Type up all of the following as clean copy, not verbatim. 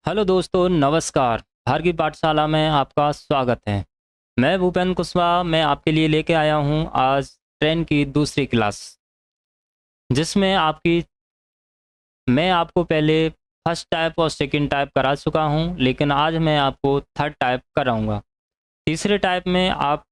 Hello दोस्तों, नमस्कार। भारतीय पाठशाला में आपका स्वागत है। मैं भूपेन कुशवाहा, मैं आपके लिए लेके आया हूँ आज ट्रेन की दूसरी क्लास, जिसमें मैं आपको पहले फर्स्ट टाइप और सेकंड टाइप करा चुका हूँ, लेकिन आज मैं आपको थर्ड टाइप कराऊंगा। तीसरे टाइप में आप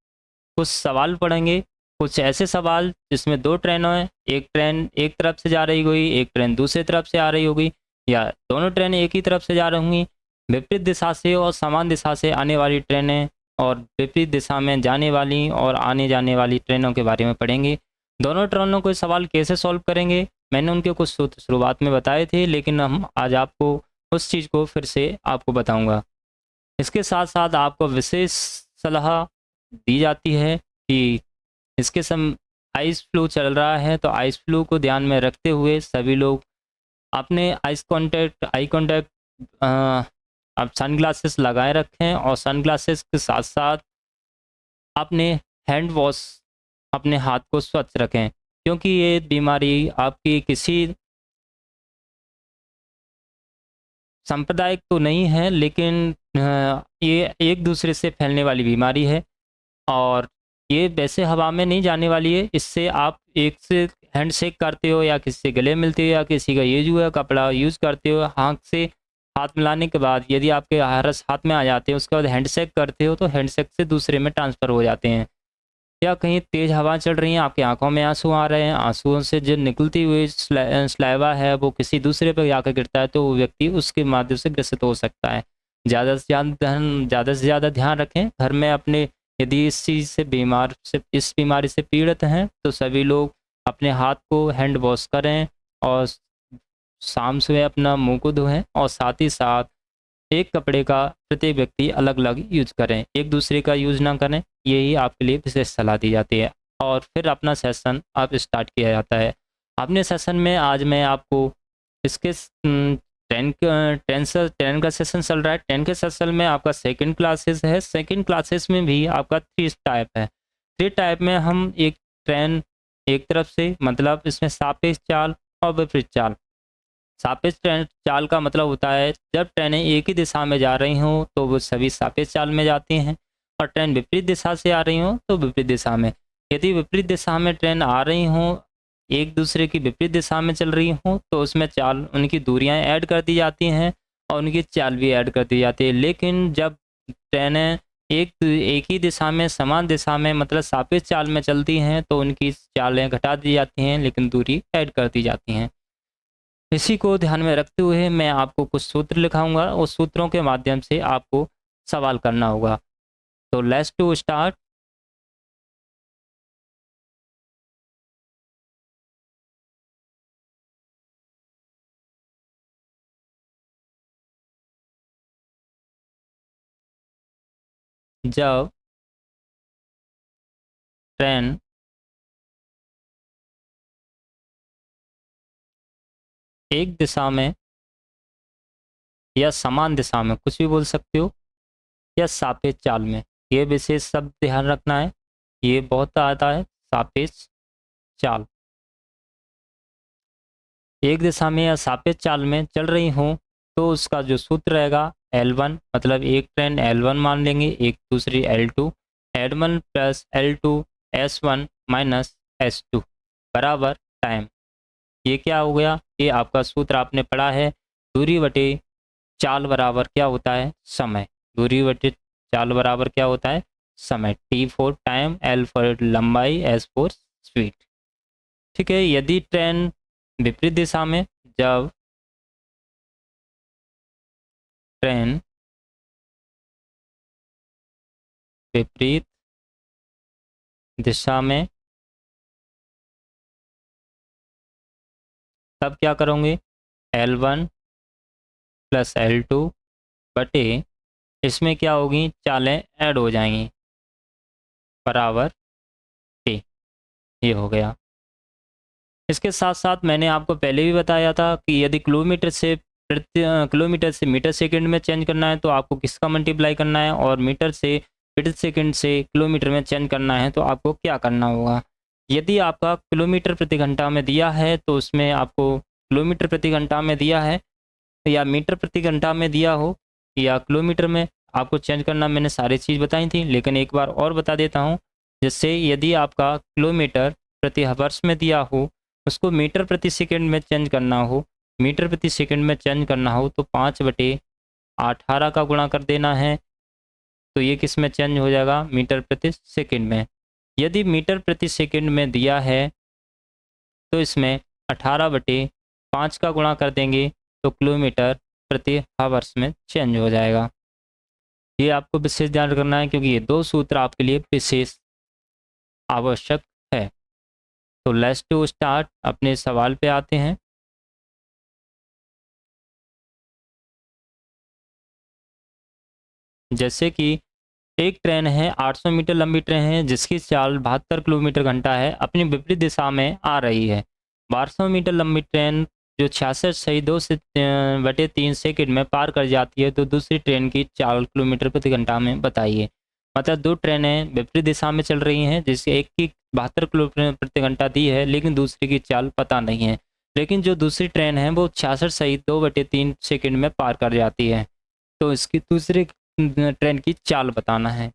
कुछ सवाल पढ़ेंगे, कुछ ऐसे सवाल जिसमें दो ट्रेनों हैं, एक ट्रेन एक तरफ से जा रही होगी, एक ट्रेन दूसरी तरफ से आ रही होगी, या दोनों ट्रेनें एक ही तरफ से जा रही होंगी। विपरीत दिशा से और समान दिशा से आने वाली ट्रेनें और विपरीत दिशा में जाने वाली और आने जाने वाली ट्रेनों के बारे में पढ़ेंगे। दोनों ट्रेनों के सवाल कैसे सॉल्व करेंगे, मैंने उनके कुछ सूत्र शुरुआत में बताए थे, लेकिन हम आज आपको उस चीज़ को फिर से आपको बताऊंगा। इसके साथ साथ आपको विशेष सलाह दी जाती है कि इसके सम आइस फ्लू चल रहा है, तो आइस फ्लू को ध्यान में रखते हुए सभी लोग अपने आई कांटेक्ट आप सनग्लासेस लगाए रखें, और सनग्लासेस के साथ साथ अपने हैंड वॉश, अपने हाथ को स्वच्छ रखें, क्योंकि ये बीमारी आपकी किसी सांप्रदायिक तो नहीं है, लेकिन ये एक दूसरे से फैलने वाली बीमारी है। और ये वैसे हवा में नहीं जाने वाली है। इससे आप एक से हैंड शेक करते हो, या किसी से गले मिलते हो, या किसी का यूज हुआ कपड़ा यूज़ करते हो, हाथ से हाथ मिलाने के बाद यदि आपके हरस हाथ में आ जाते हैं, उसके बाद हैंड शेक करते हो, तो हैंड शेक से दूसरे में ट्रांसफ़र हो जाते हैं। या कहीं तेज़ हवा चल रही है, आपकी आंखों में आंसू आ रहे हैं, आंसुओं से जो निकलती हुई स्लाइवा है वो किसी दूसरे पर जाकर गिरता है, तो वो व्यक्ति उसके माध्यम से ग्रसित हो सकता है। ज़्यादा से ज़्यादा ध्यान रखें घर में अपने। यदि इस बीमारी से पीड़ित हैं, तो सभी लोग अपने हाथ को हैंड वॉश करें, और शाम सुबह अपना मुंह को धोएं, और साथ ही साथ एक कपड़े का प्रत्येक व्यक्ति अलग अलग यूज करें, एक दूसरे का यूज ना करें। यही आपके लिए विशेष सलाह दी जाती है। और फिर अपना सेशन आप स्टार्ट किया जाता है। अपने सेशन में आज मैं आपको इसके टेन का सेशन चल रहा है। 10 के सेशन में आपका सेकंड क्लासेस है। सेकंड क्लासेस में भी आपका 3 टाइप है। 3 टाइप में हम एक ट्रेन एक तरफ से, मतलब इसमें सापेक्ष चाल और विपरीत चाल। सापेक्ष चाल का मतलब होता है जब ट्रेनें एक ही दिशा में जा रही हों तो वो सभी सापेक्ष चाल में जाती हैं, और ट्रेन विपरीत दिशा से आ रही हों तो विपरीत दिशा में। यदि विपरीत दिशा में ट्रेन आ रही हों, एक दूसरे की विपरीत दिशा में चल रही हों, तो उसमें चाल उनकी दूरियां ऐड कर दी जाती हैं और उनकी चाल भी ऐड कर दी जाती है। लेकिन जब ट्रेनें एक ही दिशा में, समान दिशा में, मतलब सापेक्ष चाल में चलती हैं, तो उनकी चालें घटा दी जाती हैं लेकिन दूरी ऐड कर दी जाती हैं। इसी को ध्यान में रखते हुए मैं आपको कुछ सूत्र लिखाऊंगा, उस सूत्रों के माध्यम से आपको सवाल करना होगा। तो लेट्स टू स्टार्ट। जब ट्रेन एक दिशा में या समान दिशा में, कुछ भी बोल सकते हो, या सापेक्ष चाल में, ये विशेष शब्द ध्यान रखना है, ये बहुत आता है। सापेक्ष चाल, एक दिशा में या सापेक्ष चाल में चल रही हूँ, तो उसका जो सूत्र रहेगा L1, मतलब एक ट्रेन L1 मान लेंगे, एक दूसरी L2। L1 plus L2 S1 minus S2 बराबर टाइम। ये क्या हो गया? ये आपका सूत्र आपने पढ़ा है, दूरी बटे चाल बराबर क्या होता है? समय। दूरी बटे चाल बराबर क्या होता है? समय। T for time, L for लंबाई, S फॉर स्पीड। ठीक है। यदि ट्रेन विपरीत दिशा में, जब ट्रेन विपरीत दिशा में, तब क्या करोगे? L1 प्लस L2 बटे, इसमें क्या होगी? चालें ऐड हो जाएंगी, बराबर T। ये हो गया। इसके साथ साथ मैंने आपको पहले भी बताया था कि यदि किलोमीटर से मीटर सेकंड में चेंज करना है, तो आपको किसका मल्टीप्लाई करना है, और मीटर से मीटर सेकंड से किलोमीटर में चेंज करना है, तो आपको क्या करना होगा? यदि आपका किलोमीटर प्रति घंटा में दिया है, तो उसमें आपको किलोमीटर प्रति घंटा में दिया है, या मीटर प्रति घंटा में दिया हो या किलोमीटर में, आपको चेंज करना मैंने सारी चीज़ बताई थी, लेकिन एक बार और बता देता हूँ। जैसे यदि आपका किलोमीटर प्रति हवर्स में दिया हो, उसको मीटर प्रति सेकंड में चेंज करना हो, मीटर प्रति सेकंड में चेंज करना हो तो 5/18 का गुणा कर देना है, तो ये किस में चेंज हो जाएगा, मीटर प्रति सेकंड में। यदि मीटर प्रति सेकंड में दिया है तो इसमें 18/5 का गुणा कर देंगे तो किलोमीटर प्रति हावर्स में चेंज हो जाएगा। ये आपको विशेष ध्यान रखना है क्योंकि ये दो सूत्र आपके लिए विशेष आवश्यक है। तो लेट्स टू स्टार्ट, अपने सवाल पे आते हैं। जैसे कि एक ट्रेन है, 800 मीटर लंबी ट्रेन है जिसकी चाल 72 किलोमीटर घंटा है, अपनी विपरीत दिशा में आ रही है। 1200 मीटर लंबी ट्रेन जो 66/2 सेकंड में पार कर जाती है, तो दूसरी ट्रेन की चाल किलोमीटर प्रति घंटा में बताइए। मतलब दो ट्रेनें विपरीत दिशा में चल रही हैं, जिससे एक की 72 किलोमीटर प्रति घंटा दी है लेकिन दूसरी की चाल पता नहीं है, लेकिन जो दूसरी ट्रेन है वो 66/2 सेकंड में पार कर जाती है, तो इसकी दूसरी ट्रेन की चाल बताना है।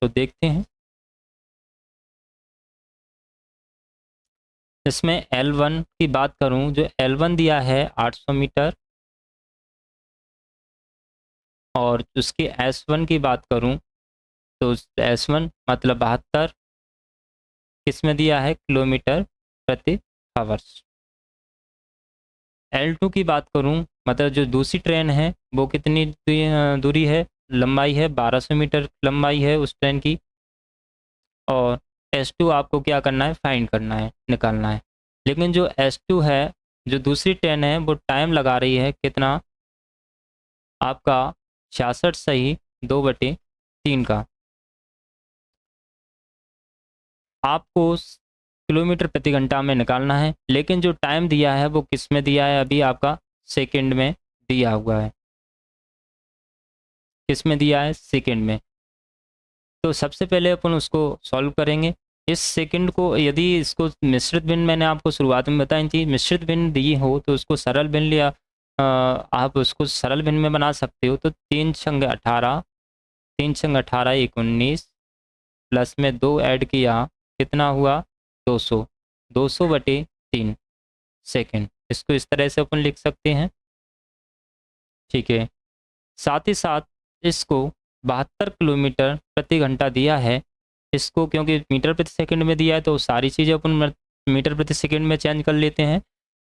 तो देखते हैं, इसमें L1 की बात करूं, जो L1 दिया है 800 मीटर, और उसकी S1 की बात करूं तो S1 मतलब 72 किसमें दिया है, किलोमीटर प्रति आवर्स। L2 की बात करूं, मतलब जो दूसरी ट्रेन है वो कितनी दूरी है, लंबाई है 1200 मीटर लंबाई है उस ट्रेन की, और S2 आपको क्या करना है, फाइंड करना है, निकालना है। लेकिन जो S2 है, जो दूसरी ट्रेन है, वो टाइम लगा रही है कितना, आपका 66/2 का। आपको किलोमीटर प्रति घंटा में निकालना है, लेकिन जो टाइम दिया है वो किस में दिया है, अभी आपका सेकंड में दिया हुआ है। किस में दिया है, सेकंड में। तो सबसे पहले अपन उसको सॉल्व करेंगे। इस सेकंड को, यदि इसको मिश्रित भिन्न, मैंने आपको शुरुआत में बताई थी, मिश्रित भिन्न दी हो तो उसको सरल भिन्न लिया, आप उसको सरल भिन्न में बना सकते हो। तो 3×18, 3×18 = 19, प्लस में 2 ऐड किया, कितना हुआ, 200, 200/3 सेकंड। इसको इस तरह से अपन लिख सकते हैं, ठीक है। साथ ही साथ इसको 72 किलोमीटर प्रति घंटा दिया है, इसको क्योंकि मीटर प्रति सेकंड में दिया है तो सारी चीज़ें अपन मीटर प्रति सेकंड में चेंज कर लेते हैं।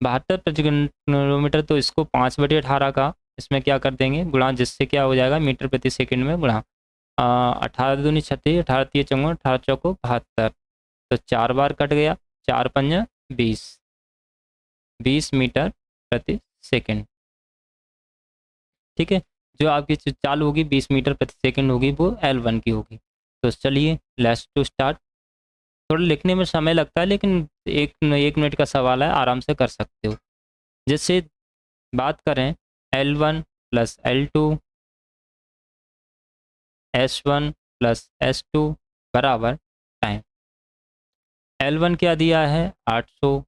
72 प्रति किलोमीटर, तो इसको 5/18 का इसमें क्या कर देंगे, गुणा, जिससे क्या हो जाएगा, मीटर प्रति सेकंड में गुणा। 18 दूनी 36, 18 3 54, 18 चौको 72, तो 4 बार कट गया, 4 पंजा 20, 20 मीटर प्रति सेकंड, ठीक है। जो आपकी चाल होगी 20 मीटर प्रति सेकंड होगी, वो L1 की होगी। तो चलिए लेट्स टू स्टार्ट। थोड़ा लिखने में समय लगता है, लेकिन एक मिनट का सवाल है, आराम से कर सकते हो। जैसे बात करें L1 + L2, S1 + S2 बराबर टाइम। L1 क्या दिया है, 800,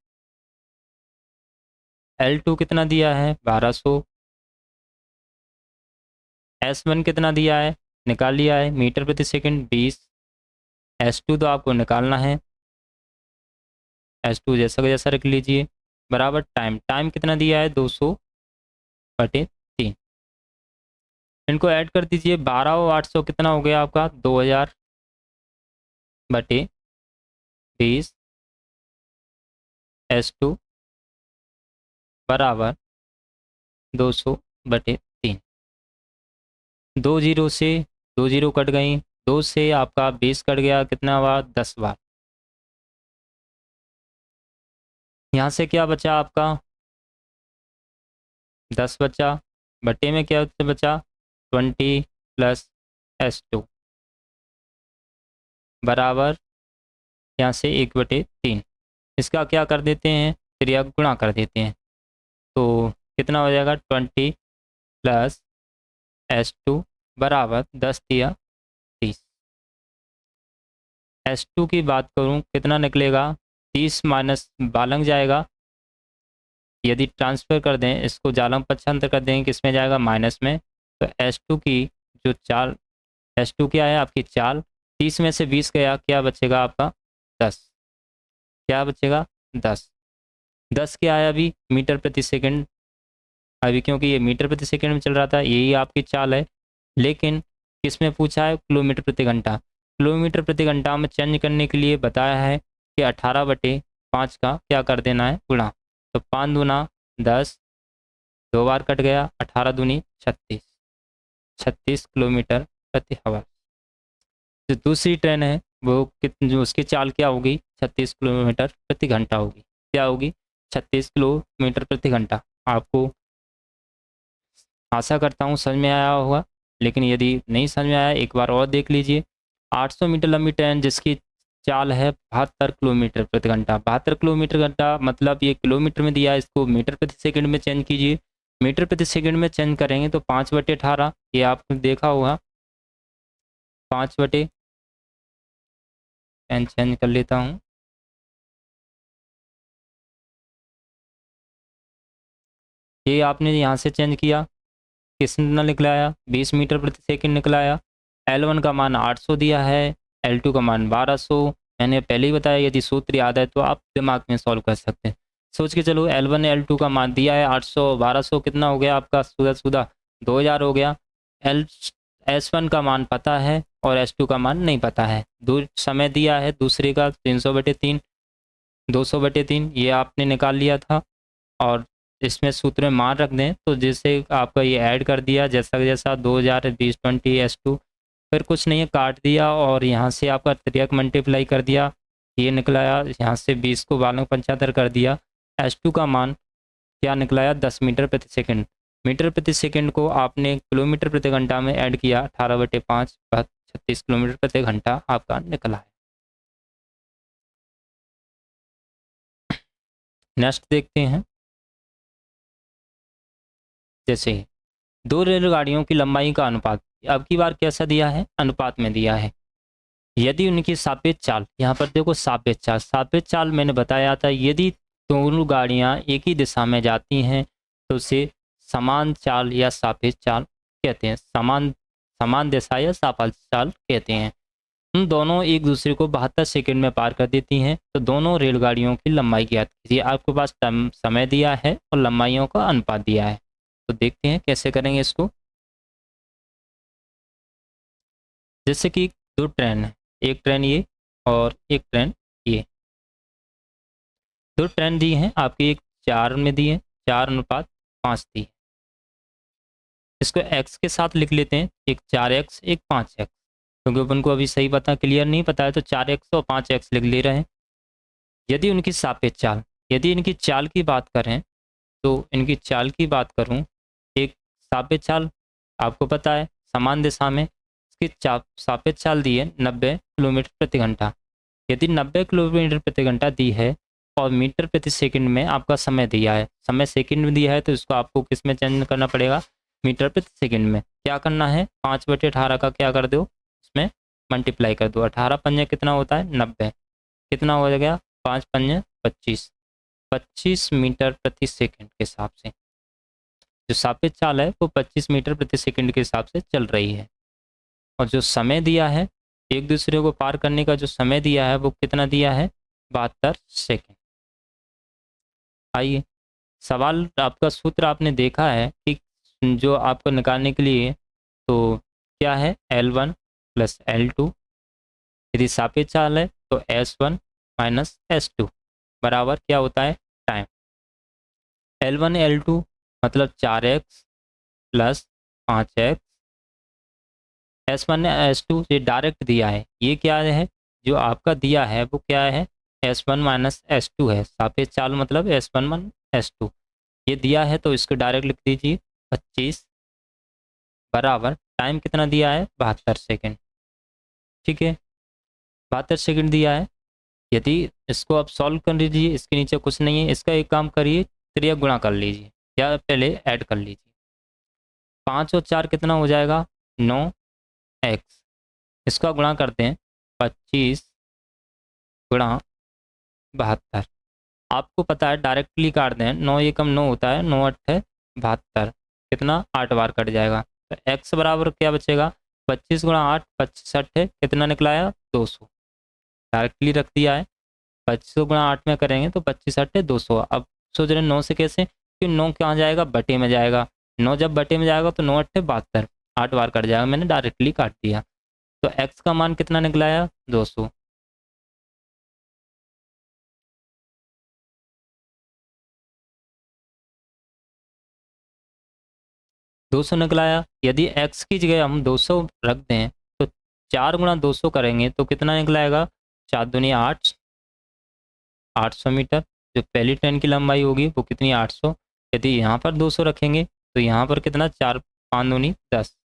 L2 कितना दिया है, 1200, S1 कितना दिया है, निकाल लिया है, मीटर प्रति सेकंड 20, S2 तो आपको निकालना है, S2 जैसा का जैसा रख लीजिए, बराबर टाइम। टाइम कितना दिया है, 200/3। इनको ऐड कर दीजिए, 12 और 800 कितना हो गया आपका, 2000/20, S2 बराबर 200/3। 2 जीरो से 2 जीरो कट गई, 2 से आपका 20 कट गया, कितना हुआ, 10 बार। यहाँ से क्या बचा आपका, 10 बचा, बटे में क्या बचा, 20 + S2 बराबर, यहाँ से 1/3। इसका क्या कर देते हैं, त्रिया गुणा कर देते हैं, तो कितना हो जाएगा, 20 + S2 बराबर 10 × 30। S2 की बात करूँ कितना निकलेगा, 30 - 12 जाएगा, यदि ट्रांसफ़र कर दें, इसको जालम पक्षांतर कर दें, किस में जाएगा, माइनस में, तो S2 की जो चाल, S2 क्या है आपकी चाल, 30 में से 20 गया, क्या बचेगा आपका 10, क्या बचेगा 10, 10 क्या है अभी, मीटर प्रति सेकंड, अभी क्योंकि ये मीटर प्रति सेकंड में चल रहा था, यही आपकी चाल है, लेकिन किस में पूछा है, किलोमीटर प्रति घंटा, किलोमीटर प्रति घंटा में चेंज करने के लिए बताया है कि 18/5 का क्या कर देना है, गुणा, तो 5 दूना 10, 2 बार कट गया, 18 दूनी 36, 36 किलोमीटर प्रति आवर। जो दूसरी ट्रेन है वो जो उसकी चाल क्या होगी, 36 किलोमीटर प्रति घंटा होगी, क्या होगी, 36 किलोमीटर प्रति घंटा। आपको आशा करता हूँ समझ में आया होगा, लेकिन यदि नहीं समझ में आया एक बार और देख लीजिए। 800 मीटर लंबी ट्रेन जिसकी चाल है 72 किलोमीटर प्रति घंटा, 72 किलोमीटर घंटा मतलब ये किलोमीटर में दिया है, इसको मीटर प्रति सेकंड में चेंज कीजिए, मीटर प्रति सेकंड में चेंज करेंगे तो 5/18, ये आपने देखा होगा, 5/, पेन चेंज कर लेता हूँ, ये आपने यहाँ से चेंज किया, कितना निकलाया, 20 मीटर प्रति सेकंड निकलाया। L1 का मान 800 दिया है, L2 का मान 1200, मैंने पहले ही बताया यदि सूत्र याद है तो आप दिमाग में सॉल्व कर सकते हैं। सोच के चलो, L1 L2 का मान दिया है 800, 1200 कितना हो गया आपका, सुधा 2000 हो गया। S1 का मान पता है और S2 का मान नहीं पता है, दूर समय दिया है दूसरे का 300/3, 200/3, ये आपने निकाल लिया था, और इसमें सूत्र में मान रख दें तो जैसे आपका ये ऐड कर दिया, जैसा जैसा 2000 20 20 S2, फिर कुछ नहीं है, काट दिया और यहाँ से आपका 3 मल्टीप्लाई कर दिया, ये निकलाया, यहाँ से 20 को 1275 कर दिया, S2 का मान क्या निकलाया, 10 मीटर प्रति सेकंड। मीटर प्रति सेकंड को आपने किलोमीटर प्रति घंटा में ऐड किया, 18/5 36 किलोमीटर प्रति घंटा आपका निकला है। नेक्स्ट देखते हैं, जैसे दो रेलगाड़ियों की लंबाई का अनुपात, अब की बार कैसा दिया है, अनुपात में दिया है, यदि उनकी सापेक्ष चाल, यहाँ पर देखो सापेक्ष चाल, सापेक्ष चाल मैंने बताया था, यदि दोनों गाड़ियाँ एक ही दिशा में जाती हैं तो उसे समान चाल या सापेक्ष चाल कहते हैं, समान दिशा या सापेक्ष चाल कहते हैं। उन दोनों एक दूसरे को 72 सेकंड में पार कर देती हैं, तो दोनों रेलगाड़ियों की लंबाई ज्ञात कीजिए। आपके पास समय दिया है और लंबाइयों का अनुपात दिया है, तो देखते हैं कैसे करेंगे इसको। जैसे कि दो ट्रेन है, एक ट्रेन ये और एक ट्रेन ये, दो ट्रेन दी हैं आपकी, एक 4 में दी है, 4:5 दी है, इसको x के साथ लिख लेते हैं, एक 4x एक 5x, क्योंकि अपन को अभी सही पता क्लियर नहीं पता है तो 4x और 5x लिख ले रहे हैं। यदि उनकी सापेक्ष चाल, यदि इनकी चाल की बात करें तो इनकी चाल की बात करूं, एक सापेक्ष चाल आपको पता है समान दिशा में, इसकी सापेक्ष चाल दी है 90 किलोमीटर प्रति घंटा। यदि 90 किलोमीटर प्रति घंटा दी है और मीटर प्रति सेकंड में आपका समय दिया है, समय सेकंड में दिया है, तो इसको आपको किस में चेंज करना पड़ेगा, मीटर प्रति सेकंड में। क्या करना है, 5/18 का क्या कर दो, इसमें मल्टीप्लाई कर दो, 18 पंजे कितना होता है 90, कितना हो गया 5 पंजे 25, 25 मीटर प्रति सेकंड के हिसाब से, जो सापेक्ष चाल है वो 25 मीटर प्रति सेकंड के हिसाब से चल रही है, और जो समय दिया है एक दूसरे को पार करने का जो समय दिया है वो कितना दिया है, 72 सेकंड। आइए, सवाल आपका सूत्र आपने देखा है कि जो आपको निकालने के लिए, तो क्या है L1 + L2, यदि सापेक्ष चाल है तो S1 - S2 बराबर क्या होता है, टाइम। L1 L2 मतलब 4x + 5x, S1 S2 ये डायरेक्ट दिया है, ये क्या है जो आपका दिया है वो क्या है, S1 - S2 है, सापेक्ष चाल मतलब S1 - S2 ये दिया है, तो इसको डायरेक्ट लिख दीजिए 25 बराबर टाइम कितना दिया है, 72 सेकंड। ठीक है, 72 सेकंड दिया है। यदि इसको आप सॉल्व कर लीजिए, इसके नीचे कुछ नहीं है, इसका एक काम करिए, त्रिया गुणा कर लीजिए या पहले ऐड कर लीजिए, 5 और 4 कितना हो जाएगा 9x, इसका गुणा करते हैं 25 × 72, आपको पता है डायरेक्टली काट दें, 9 एकम 9 होता है, 9 अट्ठे 72, कितना 8 बार कट जाएगा। तो x बराबर क्या बचेगा, 25 गुणा 8, 25 अट्ठे कितना निकला है 200, डायरेक्टली रख दिया है। 25 गुणा 8 में करेंगे तो 25 अट्ठे 200। अब सोच रहे 9 से कैसे, कि 9 कहाँ जाएगा, बटे में जाएगा, 9 जब बटे में जाएगा तो 9 अट्ठे 72, 8 बार कट जाएगा, मैंने डायरेक्टली काट दिया। तो x का मान कितना निकला है 200। 200 निकला है। यदि x की जगह हम 200 रख दें तो 4 गुणा 200 करेंगे तो कितना निकलाएगा, 4 दूनी 8, 800 मीटर। जो पहली ट्रेन की लंबाई होगी वो कितनी 800। यदि यहाँ पर 200 रखेंगे तो यहाँ पर कितना 4 5 दूनी 10,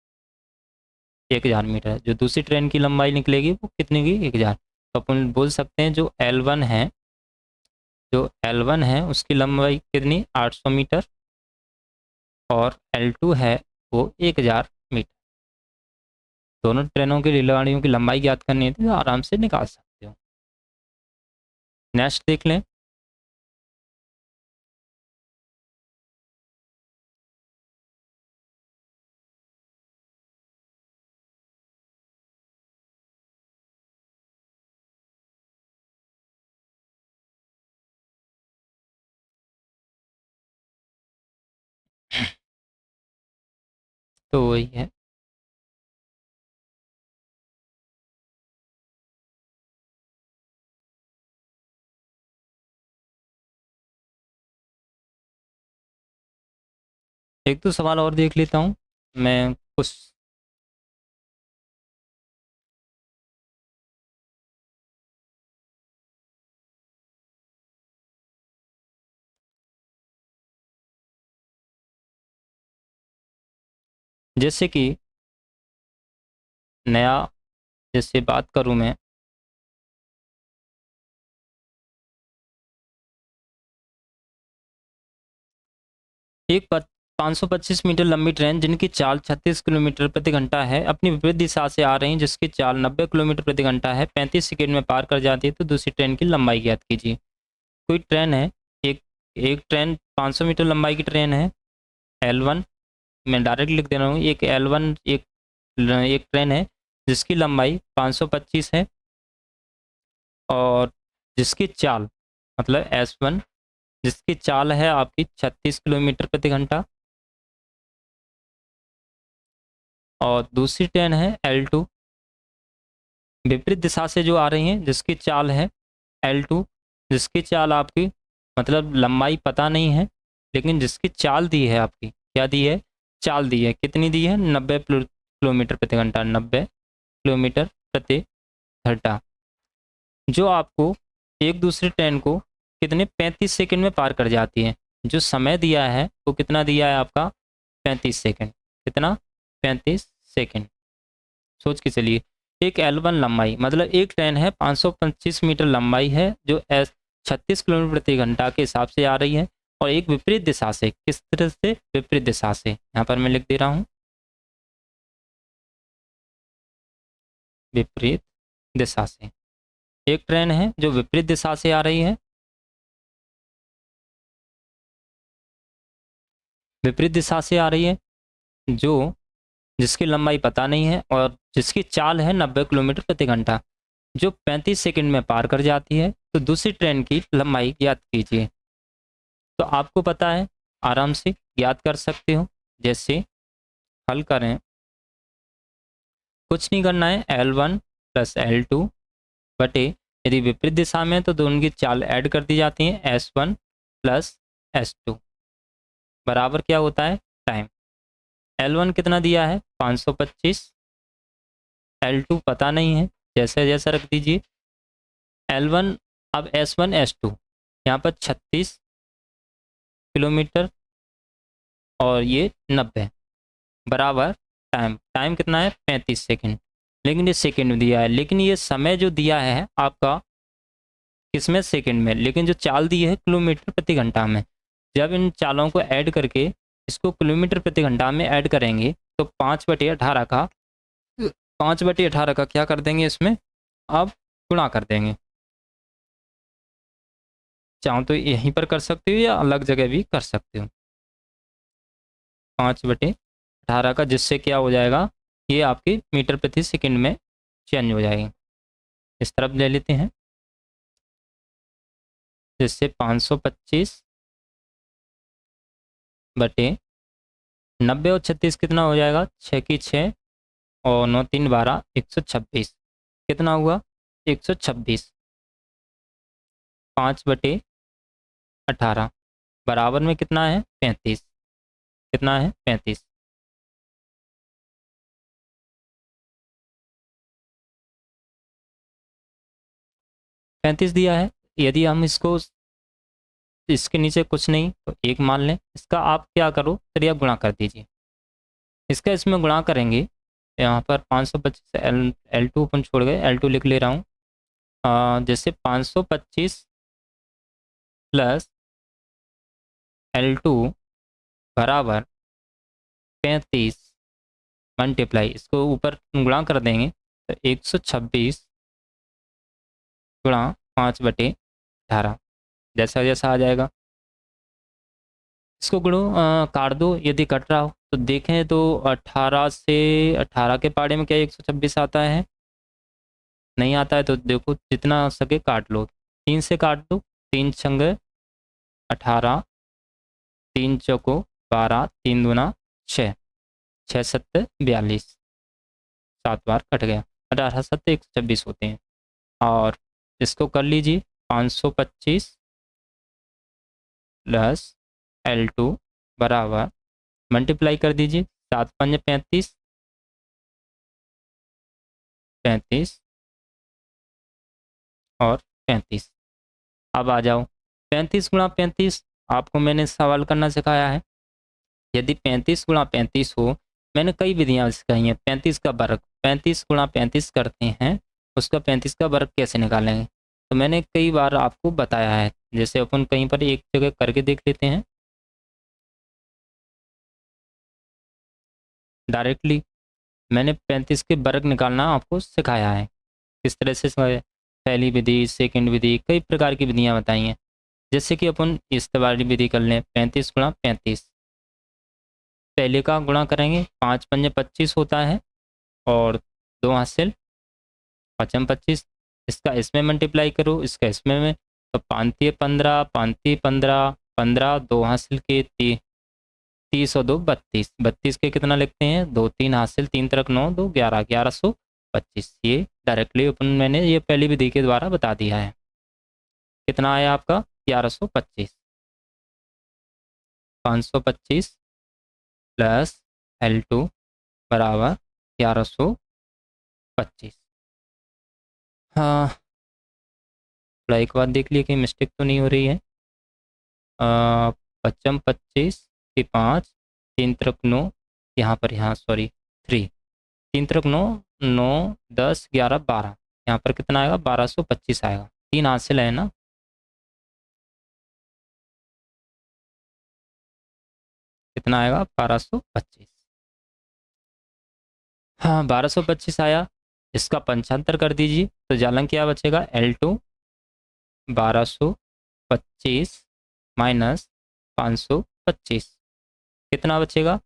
1000 मीटर। जो दूसरी ट्रेन की लंबाई निकलेगी वो कितनी की 1000। तो अपन बोल सकते हैं जो L1 है, जो L1 है उसकी लंबाई कितनी 800 मीटर और L2 है वो 1000 मीटर। दोनों ट्रेनों की रेलगाड़ियों की लंबाई ज्ञात करनी है तो आराम से निकाल सकते हो। नेक्स्ट देख लें। तो वही है, एक दो सवाल और देख लेता हूँ मैं कुछ। जैसे कि नया, जैसे बात करूँ मैं, एक 525 मीटर लंबी ट्रेन जिनकी चाल 36 किलोमीटर प्रति घंटा है अपनी विपरीत दिशा से आ रही, जिसकी चाल 90 किलोमीटर प्रति घंटा है, 35 सेकंड में पार कर जाती है, तो दूसरी ट्रेन की लंबाई ज्ञात कीजिए। कोई ट्रेन है, एक एक ट्रेन 500 मीटर लंबाई की ट्रेन है L1, मैं डायरेक्ट लिख दे रहा हूँ, एक L1 एक ट्रेन है जिसकी लंबाई 525 है और जिसकी चाल मतलब S1, जिसकी चाल है आपकी 36 किलोमीटर प्रति घंटा। और दूसरी ट्रेन है L2, विपरीत दिशा से जो आ रही हैं, जिसकी चाल है L2, जिसकी चाल आपकी मतलब लंबाई पता नहीं है, लेकिन जिसकी चाल दी है आपकी, क्या दी है, चाल दी है, कितनी दी है 90 किलोमीटर प्रति घंटा, 90 किलोमीटर प्रति घंटा, जो आपको एक दूसरी ट्रेन को कितने 35 सेकंड में पार कर जाती है। जो समय दिया है वो कितना दिया है आपका 35 सेकंड, कितना 35 सेकंड। सोच के चलिए, एक L1 लंबाई मतलब एक ट्रेन है 525 मीटर लंबाई है जो 36 किलोमीटर प्रति घंटा के हिसाब से आ रही है, और एक विपरीत दिशा से, किस तरह से विपरीत दिशा से, यहाँ पर मैं लिख दे रहा हूँ विपरीत दिशा से। एक ट्रेन है जो विपरीत दिशा से आ रही है, विपरीत दिशा से आ रही है, जो जिसकी लंबाई पता नहीं है और जिसकी चाल है 90 किलोमीटर प्रति घंटा, जो 35 सेकंड में पार कर जाती है, तो दूसरी ट्रेन की लंबाई ज्ञात कीजिए। तो आपको पता है, आराम से ज्ञात कर सकते हो। जैसे हल करें, कुछ नहीं करना है, L1 प्लस L2 बटे, यदि विपरीत दिशा में तो दोनों की चाल ऐड कर दी जाती है, S1 प्लस S2 बराबर क्या होता है टाइम। L1 कितना दिया है 525, L2 पता नहीं है, जैसे जैसा रख दीजिए। L1, अब S1 S2 यहाँ पर 36 किलोमीटर और ये 90 बराबर टाइम, टाइम कितना है 35 सेकंड, लेकिन ये सेकंड में दिया है, लेकिन ये समय जो दिया है आपका किसमें सेकंड में, लेकिन जो चाल दी है किलोमीटर प्रति घंटा में। जब इन चालों को ऐड करके इसको किलोमीटर प्रति घंटा में ऐड करेंगे तो 5/18 का 5/18 का क्या कर देंगे इसमें, अब गुणा कर देंगे। चाहो तो यहीं पर कर सकते हो या अलग जगह भी कर सकते हो। 5/18 का, जिससे क्या हो जाएगा, ये आपकी मीटर प्रति सेकंड में चेंज हो जाएगी। इस तरफ ले लेते हैं, जिससे 525/90 और 36 कितना हो जाएगा, 6 की 6 और 9 3 12, 126। कितना हुआ, 126। 5/18 बराबर में कितना है, 35। कितना है, 35। 35 दिया है। यदि हम इसको, इसके नीचे कुछ नहीं तो 1 मान लें, इसका आप क्या करो, चलिए आप गुणा कर दीजिए। इसका इसमें गुणा करेंगे, यहाँ पर 525 L2 अपन छोड़ गए, L2 लिख ले रहा हूँ। जैसे 525 प्लस L2 बराबर 35 मल्टीप्लाई, इसको ऊपर गुणा कर देंगे तो 126 गुणा 5/18, जैसा जैसा आ जाएगा। इसको गुणो, काट दो, यदि कट रहा हो तो देखें तो 18 से 18 के पाड़े में क्या 126 आता है, नहीं आता है तो देखो जितना हो सके काट लो। 3 से काट दो, 3 छंगे 18, 3 चौको 12, 3 दूना 6, 6 सत्ते 42, 7 बार कट गया, 18 सत्ते 126 होते हैं। और इसको कर लीजिए, 525 प्लस L2 बराबर, मल्टीप्लाई कर दीजिए, 7 पंजे 35, 35 और 35। अब आ जाओ, 35 गुणा 35 आपको मैंने सवाल करना सिखाया है। यदि 35 गुणा 35 हो, मैंने कई विधियां सिखाई हैं। 35 का वर्ग, 35 गुणा 35 करते हैं, उसका 35 का वर्ग कैसे निकालेंगे, तो मैंने कई बार आपको बताया है। जैसे अपन कहीं पर एक जगह करके देख लेते हैं डायरेक्टली। मैंने 35 के वर्ग निकालना आपको सिखाया है, किस तरह से सिखाया? पहली विधि, सेकंड विधि, कई प्रकार की विधियां बताई हैं। जैसे कि अपन इस वाली विधि कर लें, 35 गुणा 35, पहले का गुणा करेंगे, 5 पंजे 25 होता है और 2 हासिल 5 25, इसका इसमें मल्टीप्लाई करो, इसका इसमें में, तो 5 15, 5 15, 15, 2 हासिल के 30 और 2 32, 32 के कितना लिखते हैं, 2 3 हासिल, 3 तरक 9, 2 11, 1125। ये डायरेक्टली अपन मैंने ये पहली विधि के द्वारा बता दिया है। कितना आया आपका, 1125। 525 प्लस L2 बराबर 1125। हाँ, थोड़ा एक बार देख लिए कि मिस्टेक तो नहीं हो रही है। 25 25 की 5, 3 तरक 9, यहाँ पर, यहाँ सॉरी 3, 3 तरक 9, 9 10 11 12, यहाँ पर कितना आएगा, 1225 आएगा। 3 हासिल है ना, कितना आएगा, 1225। हाँ, 1225 आया। इसका 75 कर दीजिए तो जालन क्या बचेगा, L2 1225 माइनस 525, कितना बचेगा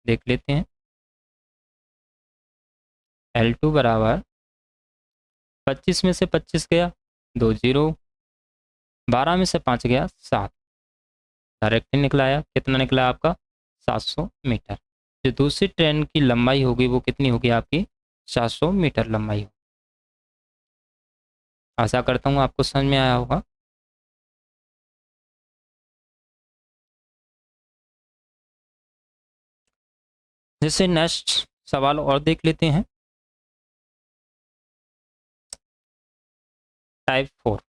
देख लेते हैं। L2 बराबर 25 में से 25 गया 2 0, 12 में से 5 गया 7, डायरेक्ट निकला आया। कितना निकला आपका, 700 मीटर। जो दूसरी ट्रेन की लंबाई होगी वो कितनी होगी आपकी, 700 मीटर लंबाई होगी। आशा करता हूँ आपको समझ में आया होगा। जैसे नेक्स्ट सवाल और देख लेते हैं, टाइप 4,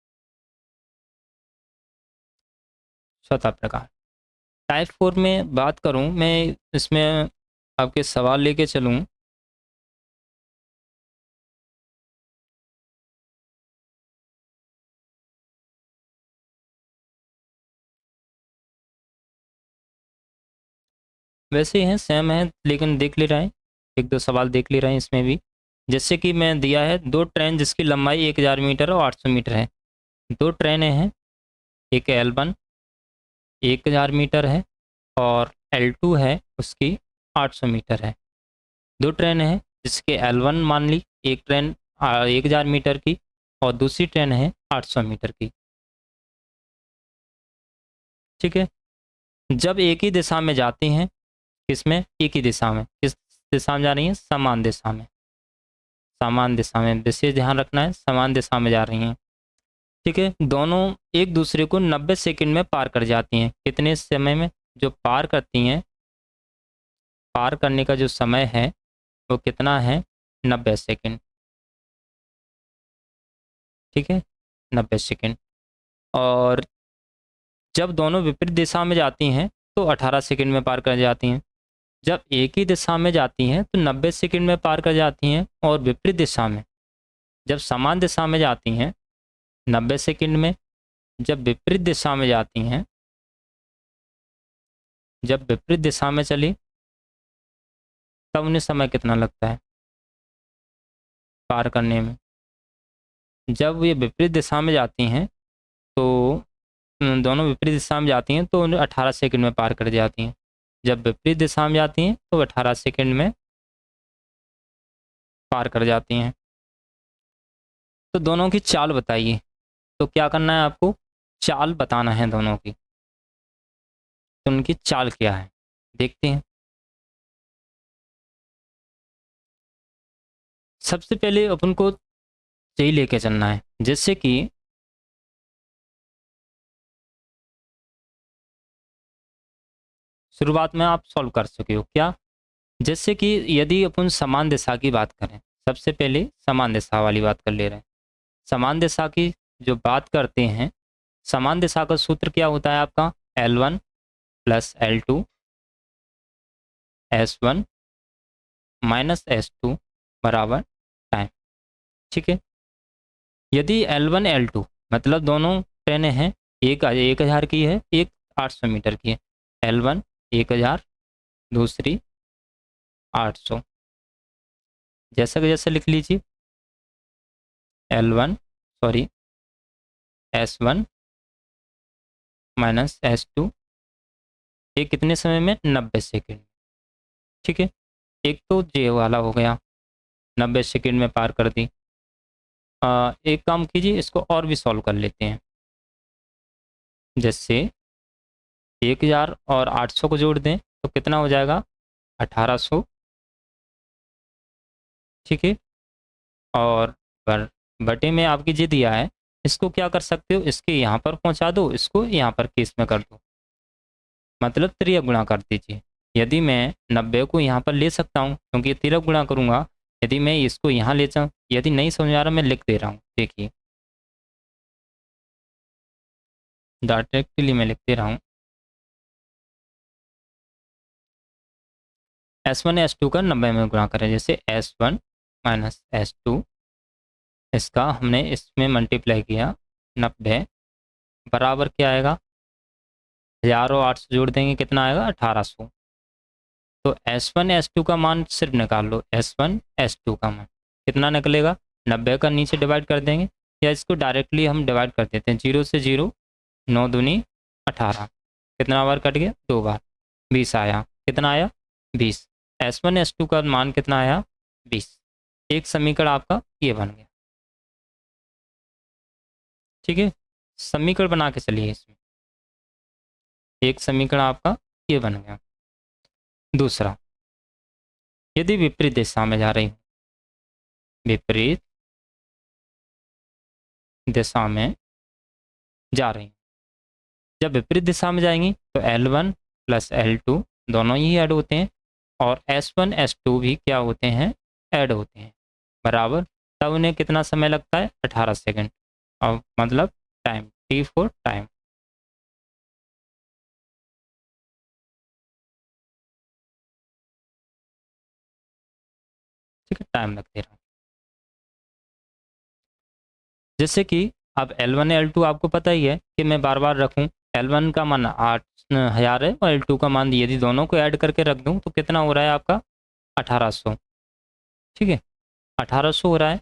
चौथा प्रकार। टाइप 4 में बात करूं मैं, इसमें आपके सवाल लेके चलूं। वैसे हैं, सेम है, लेकिन देख ले रहे हैं, एक दो सवाल देख ले रहे हैं इसमें भी। जैसे कि मैं दिया है, दो ट्रेन जिसकी लंबाई 1000 मीटर और 800 मीटर है। दो ट्रेनें हैं, एक L1 1000 मीटर है और L2 है उसकी 800 मीटर है। दो ट्रेन है जिसके L1 मान ली, एक ट्रेन 1000 मीटर की और दूसरी ट्रेन है 800 मीटर की। ठीक है, जब एक ही दिशा में जाती हैं, किसमें, एक ही दिशा में, किस दिशा में जा रही हैं, समान दिशा में, समान दिशा में, विशेष ध्यान रखना है, समान दिशा में जा रही हैं। ठीक है, दोनों एक दूसरे को 90 सेकंड में पार कर जाती हैं। कितने समय में, जो पार करती हैं, पार करने का जो समय है वो कितना है, 90 सेकंड। ठीक है, 90 सेकंड। और जब दोनों विपरीत दिशा में जाती हैं तो 18 सेकंड में पार कर जाती हैं। जब एक ही दिशा में जाती हैं तो 90 सेकंड में पार कर जाती हैं, और विपरीत दिशा में, जब समान दिशा में जाती हैं 90 सेकंड में, जब विपरीत दिशा में जाती हैं, जब विपरीत दिशा में चली तब उन्हें समय कितना लगता है पार करने में। जब ये विपरीत दिशा में जाती हैं तो दोनों विपरीत दिशा में जाती हैं तो उन्हें 18 सेकंड में पार कर जाती हैं। जब विपरीत दिशा में जाती हैं तो 18 सेकंड में पार कर जाती हैं। तो दोनों की चाल बताइए। तो क्या करना है आपको, चाल बताना है दोनों की। तो उनकी चाल क्या है देखते हैं। सबसे पहले अपन को यही लेके चलना है, जैसे कि शुरुआत में आप सॉल्व कर सके हो क्या। जैसे कि यदि अपन समान दिशा की बात करें, सबसे पहले समान दिशा वाली बात कर ले रहे हैं। समान दिशा की जो बात करते हैं, समान दिशा का सूत्र क्या होता है आपका, L1 plus L2 S1 minus S2 बराबर टाइम। ठीक है, यदि L1 L2 मतलब दोनों ट्रेनें हैं, एक 1000 की है, एक 800 मीटर की है। L1 1000, दूसरी 800, जैसा कि जैसा लिख लीजिए। L1 sorry S1 minus S2, ये कितने समय में, 90 सेकेंड। ठीक है, एक तो जे वाला हो गया, 90 सेकेंड में पार कर दी। एक काम कीजिए, इसको और भी सॉल्व कर लेते हैं। जैसे 1000 और 800 को जोड़ दें तो कितना हो जाएगा, 1800। ठीक है, और बटे में आपकी जे दिया है, इसको क्या कर सकते हो, इसके यहाँ पर पहुँचा दो, इसको यहाँ पर केस में कर दो, मतलब तिरक गुणा कर दीजिए। यदि मैं 90 को यहाँ पर ले सकता हूँ क्योंकि तिरक गुणा करूँगा, यदि मैं इसको यहाँ ले जाऊँ, यदि नहीं समझ आ रहा मैं लिख दे रहा हूँ, देखिए डायरेक्टली मैं लिख दे रहा हूँ। S1 S2 का 90 में गुणा करें, जैसे S1 माइनस S2, इसका हमने इसमें मल्टीप्लाई किया 90 बराबर क्या आएगा, 1000 और 800 जोड़ देंगे कितना आएगा, 1800। तो S1 S2 का मान सिर्फ निकाल लो, S1 S2 का मान कितना निकलेगा, 90 का नीचे डिवाइड कर देंगे, या इसको डायरेक्टली हम डिवाइड कर देते हैं, 0 से 0, 9 दूनी 18, कितना बार कट गया, 2 बार, 20 आया, कितना आया, 20। S1 S2 का मान कितना आया, 20। एक समीकरण आपका ये बन गया। ठीक है, समीकरण बना के चलिए इसमें, एक समीकरण आपका ये बन गया। दूसरा, यदि विपरीत दिशा में जा रही हूँ, विपरीत दिशा में जा रही हूँ, जब विपरीत दिशा में जाएंगी तो L1 प्लस L2 दोनों ही ऐड होते हैं, और S1 S2 भी क्या होते हैं, ऐड होते हैं, बराबर। तब उन्हें कितना समय लगता है, 18 सेकंड, और मतलब टाइम, T फॉर टाइम। ठीक है, टाइम लग दे रहा हूँ। जैसे कि अब L1 L2 आपको पता ही है कि मैं बार बार रखूँ, L1 का मान 8000 है और L2 का मान, यदि दोनों को ऐड करके रख दूँ तो कितना हो रहा है आपका, 1800। ठीक है, 1800 हो रहा है,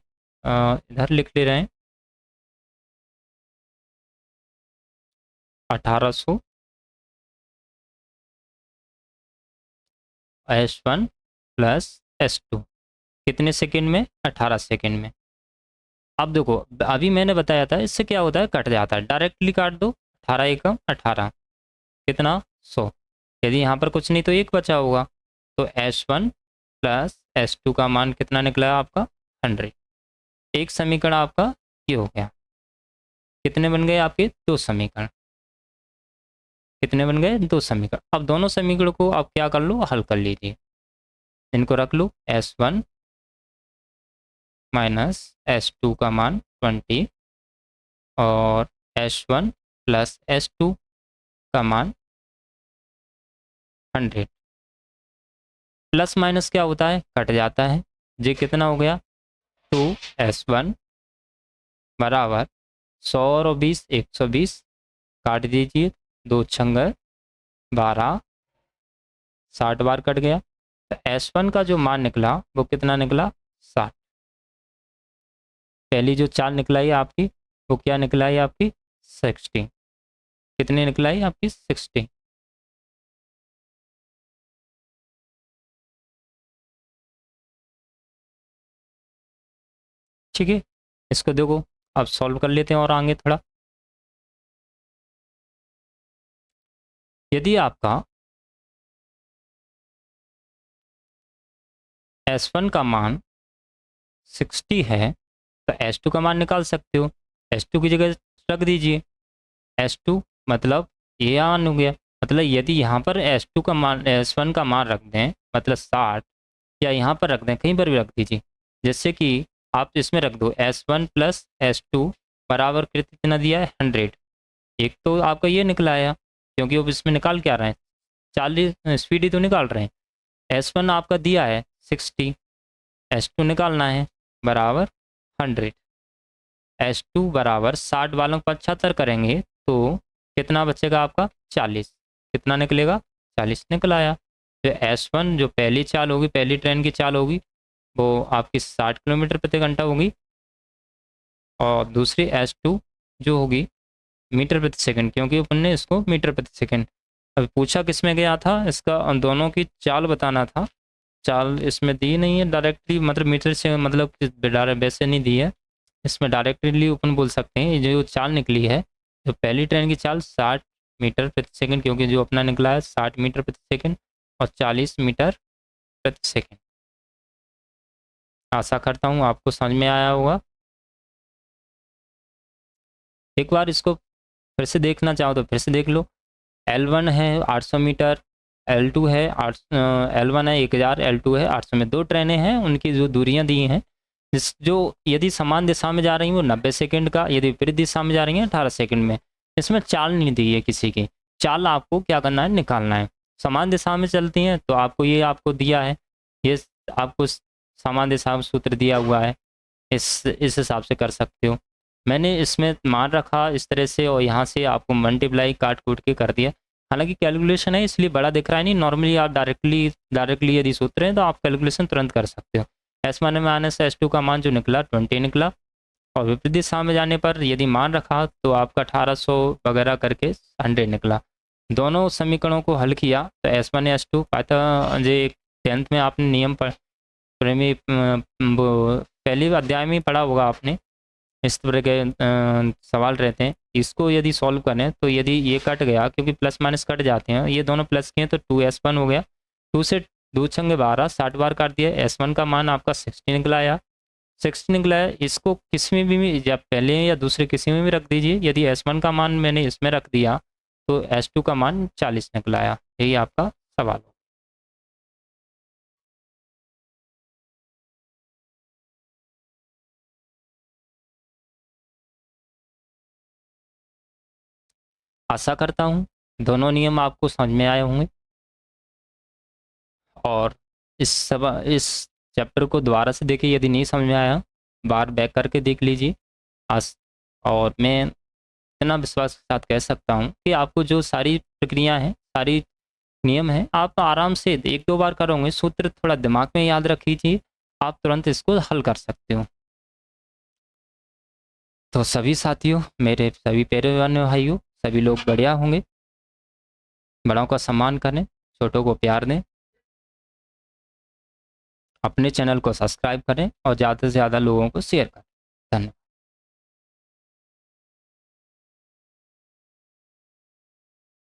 इधर लिख ले रहे हैं। 1800 S1 प्लस S2 कितने सेकंड में? 18 सेकंड में। अब देखो, अभी मैंने बताया था इससे क्या होता है, कट जाता है, डायरेक्टली काट दो। 18 एकम 18 कितना? 100। यदि यहाँ पर कुछ नहीं तो एक बचा होगा, तो S1 प्लस S2 का मान कितना निकला आपका? 100। एक समीकरण आपका ये हो गया। कितने बन गए आपके? दो समीकरण। कितने बन गए? दो समीकरण। अब दोनों समीकरण को आप क्या कर लो, हल कर लीजिए। इनको रख लो, S1 माइनस S2 का मान 20 और S1 प्लस S2 का मान 100। प्लस माइनस क्या होता है? कट जाता है। ये कितना हो गया? 2S1 बराबर 100 और 20 120 काट दीजिए, 2 छंग 12 60 बार कट गया। तो S1 का जो मान निकला वो कितना निकला? 60। पहली जो चाल निकलाई आपकी वो क्या निकलाई आपकी? 60। कितनी निकलाई आपकी? 60। ठीक है, इसको देखो अब सॉल्व कर लेते हैं और आगे थोड़ा। यदि आपका S1 का मान 60 है तो S2 का मान निकाल सकते हो। S2 की जगह रख दीजिए। S2 मतलब ये मान हो गया। मतलब यदि यहाँ पर S2 का मान S1 का मान रख दें मतलब 60, या यहाँ पर रख दें, कहीं पर भी रख दीजिए, जैसे कि आप इसमें रख दो S1 प्लस S2 बराबर कितना दिया है? 100। एक तो आपका ये निकला आया, क्योंकि अब इसमें निकाल क्या रहे हैं? 40 स्पीड ही तो निकाल रहे हैं। S1 आपका दिया है 60, S2 निकालना है बराबर 100। S2 बराबर 60 वालों को 75 करेंगे तो कितना बचेगा आपका? 40। कितना निकलेगा? 40 निकल आया। तो S1 जो पहली चाल होगी, पहली ट्रेन की चाल होगी, वो आपकी 60 किलोमीटर प्रति घंटा होगी, और दूसरी S2 जो होगी मीटर प्रति सेकंड, क्योंकि अपन ने इसको मीटर प्रति सेकंड। अभी पूछा किस में गया था, इसका दोनों की चाल बताना था। चाल इसमें दी नहीं है डायरेक्टली, मतलब मीटर से, मतलब डायरेक्ट वैसे नहीं दी है। इसमें डायरेक्टली अपन बोल सकते हैं, ये जो चाल निकली है, जो पहली ट्रेन की चाल 60 मीटर प्रति सेकंड, क्योंकि जो अपना निकला है 60 मीटर प्रति सेकंड और 40 मीटर प्रति सेकंड। आशा करता हूँ आपको समझ में आया होगा। एक बार इसको फिर से देखना चाहो तो फिर से देख लो। L1 है 800 मीटर, L2 है L1 है 1000, L2 है 800 में। दो ट्रेनें हैं, उनकी जो दूरियां दी हैं, जिस जो यदि समान दिशा में जा रही हैं वो 90 सेकंड का, यदि विपरीत दिशा में जा रही हैं 18 सेकंड में। इसमें चाल नहीं दी है किसी की। चाल आपको क्या करना है? निकालना है। समान दिशा में चलती हैं तो आपको ये आपको दिया है, ये आपको समान दिशा में सूत्र दिया हुआ है, इस हिसाब से कर सकते हो। मैंने इसमें मान रखा इस तरह से और यहाँ से आपको मल्टीप्लाई काट कूट के कर दिया। हालांकि कैलकुलेशन है इसलिए बड़ा दिख रहा है नहीं, नॉर्मली आप डायरेक्टली यदि सूत्र हैं तो आप कैलकुलेशन तुरंत कर सकते हो। S1 माइनस S2 का मान जो निकला 20 निकला, और विपरीत दिशा में जाने पर यदि मान रखा तो आपका 1800 वगैरह करके 100 निकला। दोनों समीकरणों को हल किया तो S1 S2 पाता। जे 10th में आपने नियम पर प्रेमी पहले अध्याय में ही पढ़ा होगा आपने, इस तरह के सवाल रहते हैं। इसको यदि सॉल्व करें तो यदि ये कट गया, क्योंकि प्लस माइनस कट जाते हैं, ये दोनों प्लस के हैं तो 2S1 हो गया। 2 से 2 छंगे 12, 60 बार काट दिया। S1 का मान आपका 60 निकला आया, 60 निकला है। इसको किसी में भी या पहले या दूसरे किसी में भी रख दीजिए। यदि S1 का मान मैंने इसमें रख दिया तो S2 का मान 40 निकला आया। यही आपका सवाल हो। आशा करता हूँ दोनों नियम आपको समझ में आए होंगे, और इस चैप्टर को दोबारा से देखिए। यदि नहीं समझ में आया बार बैक करके देख लीजिए। आज और मैं इतना विश्वास के साथ कह सकता हूँ कि आपको जो सारी प्रक्रिया हैं, सारी नियम हैं, आप आराम से एक दो बार करोगे, सूत्र थोड़ा दिमाग में याद रख लीजिए, आप तुरंत इसको हल कर सकते हो। तो सभी साथियों, मेरे सभी प्यारे बहनों भाइयों, सभी लोग बढ़िया होंगे। बड़ों का सम्मान करें, छोटों को प्यार दें, अपने चैनल को सब्सक्राइब करें और ज़्यादा से ज़्यादा लोगों को शेयर करें। धन्यवाद।